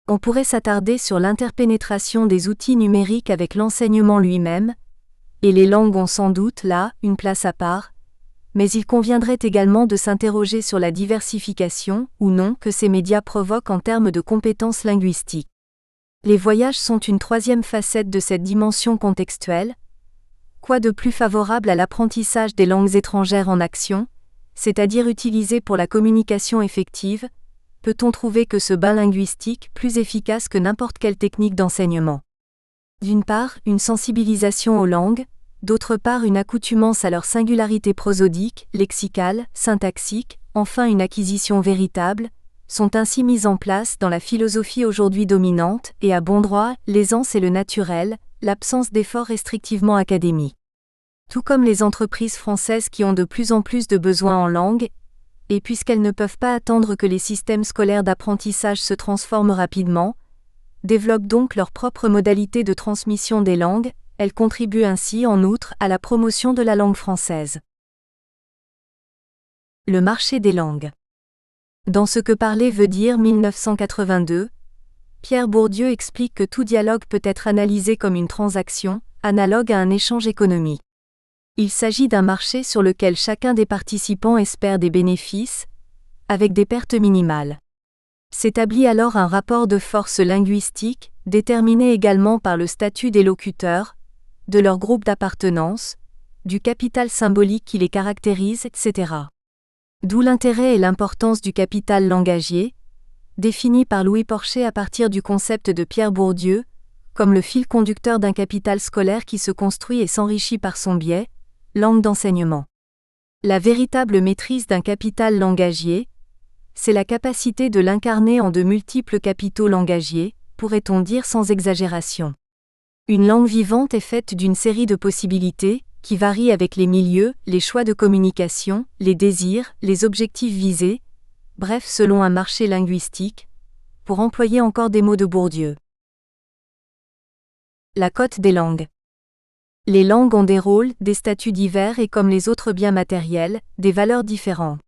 A: On pourrait s'attarder sur l'interpénétration des outils numériques avec l'enseignement lui-même, et les langues ont sans doute, là, une place à part, mais il conviendrait également de s'interroger sur la diversification, ou non, que ces médias provoquent en termes de compétences linguistiques. Les voyages sont une troisième facette de cette dimension contextuelle. Quoi de plus favorable à l'apprentissage des langues étrangères en action, c'est-à-dire utilisées pour la communication effective, peut-on trouver que ce bain linguistique plus efficace que n'importe quelle technique d'enseignement? D'une part, une sensibilisation aux langues, d'autre part une accoutumance à leur singularité prosodique, lexicale, syntaxique, enfin une acquisition véritable, sont ainsi mises en place dans la philosophie aujourd'hui dominante, et à bon droit, l'aisance et le naturel, l'absence d'efforts restrictivement académiques. Tout comme les entreprises françaises qui ont de plus en plus de besoins en langue, et puisqu'elles ne peuvent pas attendre que les systèmes scolaires d'apprentissage se transforment rapidement, développent donc leurs propres modalités de transmission des langues, elles contribuent ainsi en outre à la promotion de la langue française. Le marché des langues. Dans Ce que parler veut dire 1982, Pierre Bourdieu explique que tout dialogue peut être analysé comme une transaction, analogue à un échange économique. Il s'agit d'un marché sur lequel chacun des participants espère des bénéfices, avec des pertes minimales. S'établit alors un rapport de force linguistique, déterminé également par le statut des locuteurs, de leur groupe d'appartenance, du capital symbolique qui les caractérise, etc. D'où l'intérêt et l'importance du capital langagier, défini par Louis Porcher à partir du concept de Pierre Bourdieu, comme le fil conducteur d'un capital scolaire qui se construit et s'enrichit par son biais, langue d'enseignement. La véritable maîtrise d'un capital langagier, c'est la capacité de l'incarner en de multiples capitaux langagiers, pourrait-on dire sans exagération. Une langue vivante est faite d'une série de possibilités, qui varient avec les milieux, les choix de communication, les désirs, les objectifs visés, bref selon un marché linguistique, pour employer encore des mots de Bourdieu. La cote des langues. Les langues ont des rôles, des statuts divers et comme les autres biens matériels, des valeurs différentes.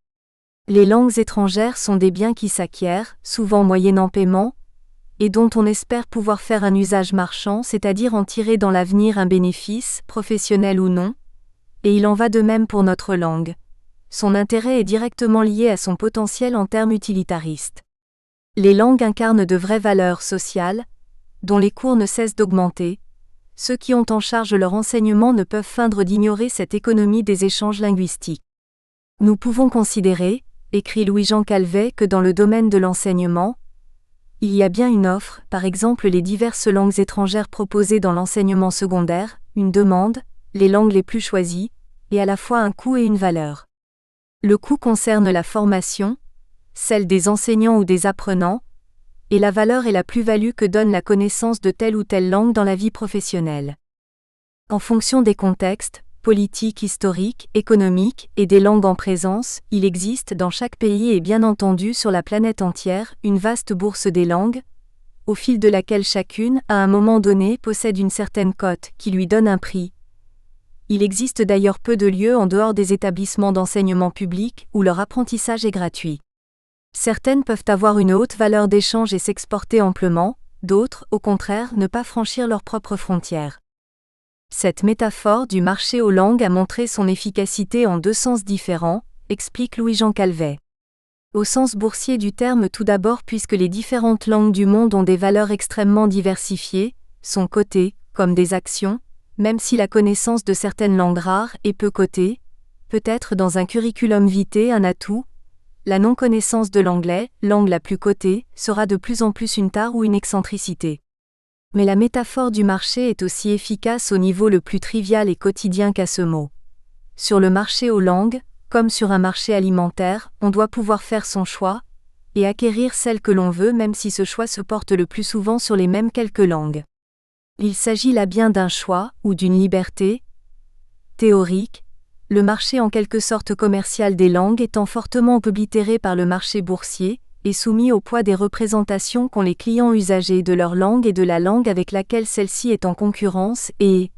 A: Les langues étrangères sont des biens qui s'acquièrent, souvent moyennant paiement, et dont on espère pouvoir faire un usage marchand, c'est-à-dire en tirer dans l'avenir un bénéfice, professionnel ou non, et il en va de même pour notre langue. Son intérêt est directement lié à son potentiel en termes utilitaristes. Les langues incarnent de vraies valeurs sociales, dont les cours ne cessent d'augmenter. Ceux qui ont en charge leur enseignement ne peuvent feindre d'ignorer cette économie des échanges linguistiques. Nous pouvons considérer, écrit Louis-Jean Calvet, que dans le domaine de l'enseignement, il y a bien une offre, par exemple les diverses langues étrangères proposées dans l'enseignement secondaire, une demande, les langues les plus choisies, et à la fois un coût et une valeur. Le coût concerne la formation, celle des enseignants ou des apprenants, et la valeur est la plus-value que donne la connaissance de telle ou telle langue dans la vie professionnelle. En fonction des contextes, politiques, historiques, économiques et des langues en présence, il existe dans chaque pays et bien entendu sur la planète entière une vaste bourse des langues, au fil de laquelle chacune, à un moment donné, possède une certaine cote qui lui donne un prix. Il existe d'ailleurs peu de lieux en dehors des établissements d'enseignement public où leur apprentissage est gratuit. Certaines peuvent avoir une haute valeur d'échange et s'exporter amplement, d'autres, au contraire, ne pas franchir leurs propres frontières. Cette métaphore du marché aux langues a montré son efficacité en deux sens différents, explique Louis-Jean Calvet. Au sens boursier du terme tout d'abord puisque les différentes langues du monde ont des valeurs extrêmement diversifiées, sont cotées, comme des actions, même si la connaissance de certaines langues rares est peu cotée, peut être dans un curriculum vitae un atout, la non-connaissance de l'anglais, langue la plus cotée, sera de plus en plus une tare ou une excentricité. Mais la métaphore du marché est aussi efficace au niveau le plus trivial et quotidien qu'à ce mot. Sur le marché aux langues, comme sur un marché alimentaire, on doit pouvoir faire son choix, et acquérir celle que l'on veut même si ce choix se porte le plus souvent sur les mêmes quelques langues. Il s'agit là bien d'un choix, ou d'une liberté théorique, le marché en quelque sorte commercial des langues étant fortement oblitéré par le marché boursier, et soumis au poids des représentations qu'ont les clients usagers de leur langue et de la langue avec laquelle celle-ci est en concurrence et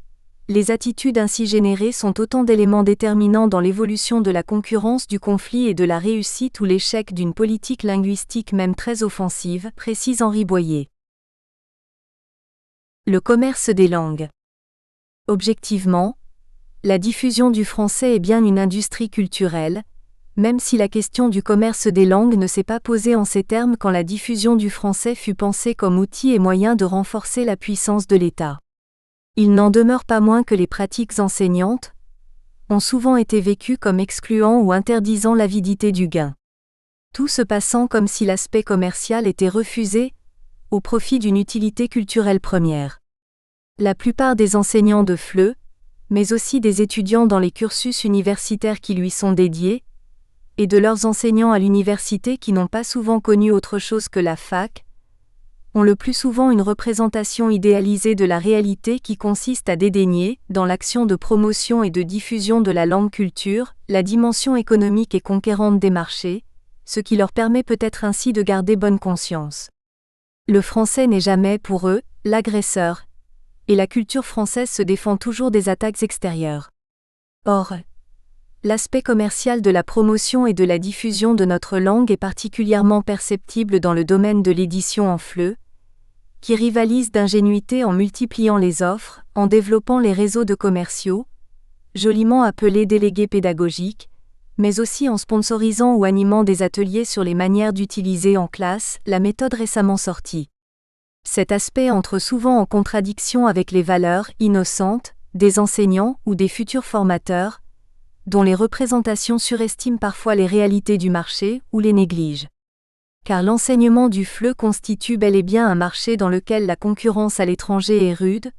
A: les attitudes ainsi générées sont autant d'éléments déterminants dans l'évolution de la concurrence, du conflit et de la réussite ou l'échec d'une politique linguistique même très offensive, précise Henri Boyer. Le commerce des langues. Objectivement, la diffusion du français est bien une industrie culturelle, même si la question du commerce des langues ne s'est pas posée en ces termes quand la diffusion du français fut pensée comme outil et moyen de renforcer la puissance de l'État. Il n'en demeure pas moins que les pratiques enseignantes ont souvent été vécues comme excluant ou interdisant l'avidité du gain. Tout se passant comme si l'aspect commercial était refusé, au profit d'une utilité culturelle première. La plupart des enseignants de FLE, mais aussi des étudiants dans les cursus universitaires qui lui sont dédiés, et de leurs enseignants à l'université qui n'ont pas souvent connu autre chose que la fac, ont le plus souvent une représentation idéalisée de la réalité qui consiste à dédaigner, dans l'action de promotion et de diffusion de la langue culture, la dimension économique et conquérante des marchés, ce qui leur permet peut-être ainsi de garder bonne conscience. Le français n'est jamais, pour eux, l'agresseur, et la culture française se défend toujours des attaques extérieures. Or, l'aspect commercial de la promotion et de la diffusion de notre langue est particulièrement perceptible dans le domaine de l'édition en FLE, qui rivalise d'ingénuité en multipliant les offres, en développant les réseaux de commerciaux, joliment appelés délégués pédagogiques, mais aussi en sponsorisant ou animant des ateliers sur les manières d'utiliser en classe la méthode récemment sortie. Cet aspect entre souvent en contradiction avec les valeurs innocentes des enseignants ou des futurs formateurs, dont les représentations surestiment parfois les réalités du marché ou les négligent. Car l'enseignement du FLE constitue bel et bien un marché dans lequel la concurrence à l'étranger est rude,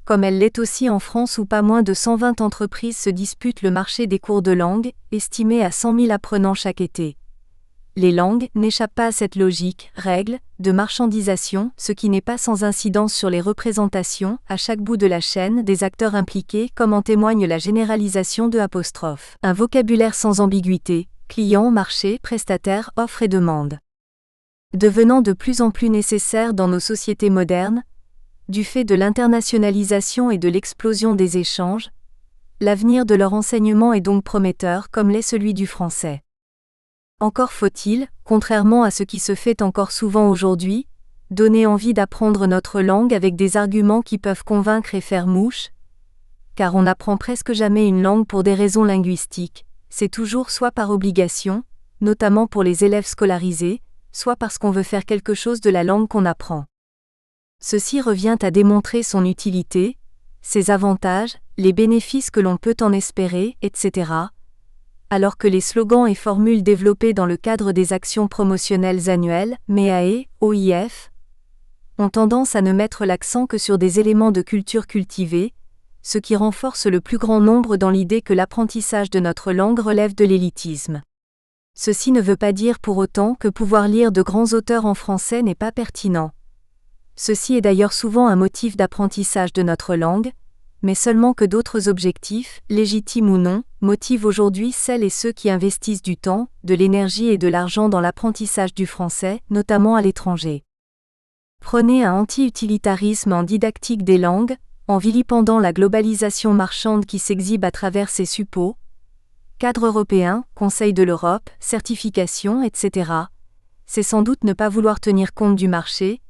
A: comme elle l'est aussi en France où pas moins de 120 entreprises se disputent le marché des cours de langue, estimé à 100 000 apprenants chaque été. Les langues n'échappent pas à cette logique, règle, de marchandisation, ce qui n'est pas sans incidence sur les représentations, à chaque bout de la chaîne, des acteurs impliqués, comme en témoigne la généralisation de '. Un vocabulaire sans ambiguïté, client, marché, prestataire, offre et demande. Devenant de plus en plus nécessaire dans nos sociétés modernes, du fait de l'internationalisation et de l'explosion des échanges, l'avenir de leur enseignement est donc prometteur comme l'est celui du français. Encore faut-il, contrairement à ce qui se fait encore souvent aujourd'hui, donner envie d'apprendre notre langue avec des arguments qui peuvent convaincre et faire mouche, car on n'apprend presque jamais une langue pour des raisons linguistiques, c'est toujours soit par obligation, notamment pour les élèves scolarisés, soit parce qu'on veut faire quelque chose de la langue qu'on apprend. Ceci revient à démontrer son utilité, ses avantages, les bénéfices que l'on peut en espérer, etc., alors que les slogans et formules développés dans le cadre des actions promotionnelles annuelles, MEAE, OIF, ont tendance à ne mettre l'accent que sur des éléments de culture cultivée, ce qui renforce le plus grand nombre dans l'idée que l'apprentissage de notre langue relève de l'élitisme. Ceci ne veut pas dire pour autant que pouvoir lire de grands auteurs en français n'est pas pertinent. Ceci est d'ailleurs souvent un motif d'apprentissage de notre langue, mais seulement que d'autres objectifs, légitimes ou non, motivent aujourd'hui celles et ceux qui investissent du temps, de l'énergie et de l'argent dans l'apprentissage du français, notamment à l'étranger. Prôner un anti-utilitarisme en didactique des langues, en vilipendant la globalisation marchande qui s'exhibe à travers ses suppôts, cadre européen, Conseil de l'Europe, certification, etc., c'est sans doute ne pas vouloir tenir compte du marché,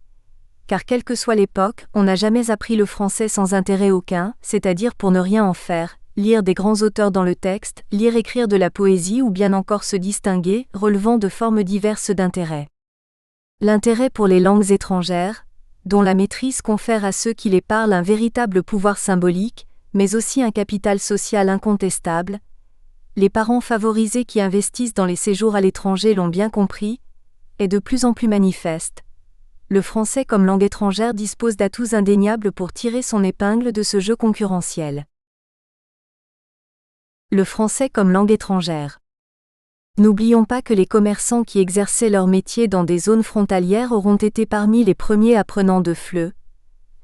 A: car quelle que soit l'époque, on n'a jamais appris le français sans intérêt aucun, c'est-à-dire pour ne rien en faire, lire des grands auteurs dans le texte, lire écrire de la poésie ou bien encore se distinguer, relevant de formes diverses d'intérêt. L'intérêt pour les langues étrangères, dont la maîtrise confère à ceux qui les parlent un véritable pouvoir symbolique, mais aussi un capital social incontestable, les parents favorisés qui investissent dans les séjours à l'étranger l'ont bien compris, est de plus en plus manifeste. Le français comme langue étrangère dispose d'atouts indéniables pour tirer son épingle de ce jeu concurrentiel. Le français comme langue étrangère. N'oublions pas que les commerçants qui exerçaient leur métier dans des zones frontalières auront été parmi les premiers apprenants de FLE,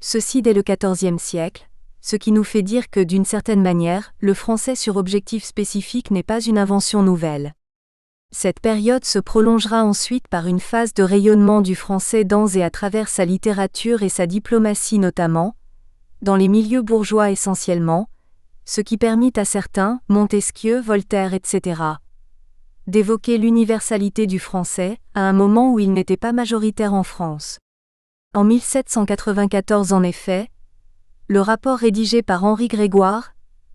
A: ceci dès le XIVe siècle, ce qui nous fait dire que, d'une certaine manière, le français sur objectif spécifique n'est pas une invention nouvelle. Cette période se prolongera ensuite par une phase de rayonnement du français dans et à travers sa littérature et sa diplomatie notamment, dans les milieux bourgeois essentiellement, ce qui permit à certains, Montesquieu, Voltaire, etc., d'évoquer l'universalité du français, à un moment où il n'était pas majoritaire en France. En 1794 en effet, le rapport rédigé par Henri Grégoire,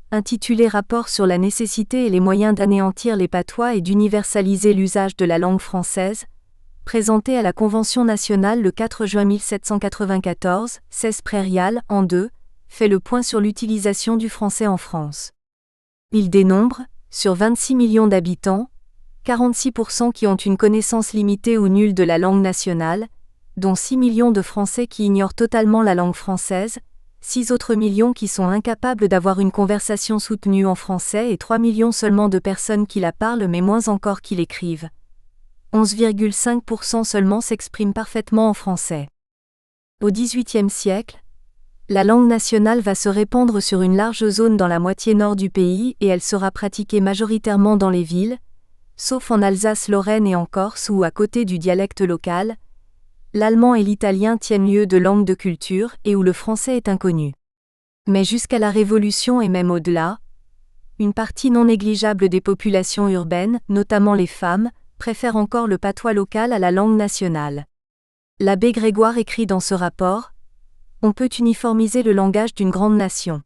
A: intitulé Rapport sur la nécessité et les moyens d'anéantir les patois et d'universaliser l'usage de la langue française, présenté à la Convention nationale le 4 juin 1794, 16 prairial, en 2, fait le point sur l'utilisation du français en France. Il dénombre, sur 26 millions d'habitants, 46% qui ont une connaissance limitée ou nulle de la langue nationale, dont 6 millions de Français qui ignorent totalement la langue française, 6 autres millions qui sont incapables d'avoir une conversation soutenue en français et 3 millions seulement de personnes qui la parlent mais moins encore qui l'écrivent. 11,5% seulement s'expriment parfaitement en français. Au XVIIIe siècle, la langue nationale va se répandre sur une large zone dans la moitié nord du pays et elle sera pratiquée majoritairement dans les villes, sauf en Alsace-Lorraine et en Corse où, à côté du dialecte local, l'allemand et l'italien tiennent lieu de langue de culture et où le français est inconnu. Mais jusqu'à la Révolution et même au-delà, une partie non négligeable des populations urbaines, notamment les femmes, préfèrent encore le patois local à la langue nationale. L'abbé Grégoire écrit dans ce rapport : « On peut uniformiser le langage d'une grande nation.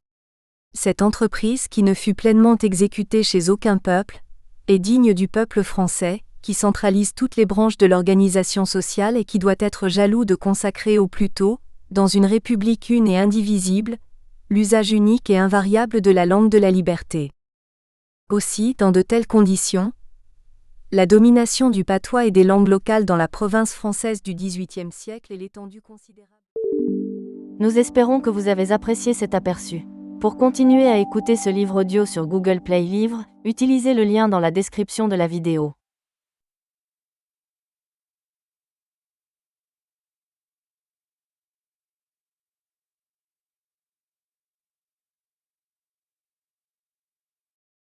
A: Cette entreprise, qui ne fut pleinement exécutée chez aucun peuple, est digne du peuple français, qui centralise toutes les branches de l'organisation sociale et qui doit être jaloux de consacrer au plus tôt, dans une république une et indivisible, l'usage unique et invariable de la langue de la liberté. » Aussi, dans de telles conditions, la domination du patois et des langues locales dans la province française du XVIIIe siècle et l'étendue considérable.
B: Nous espérons que vous avez apprécié cet aperçu. Pour continuer à écouter ce livre audio sur Google Play Livres, utilisez le lien dans la description de la vidéo.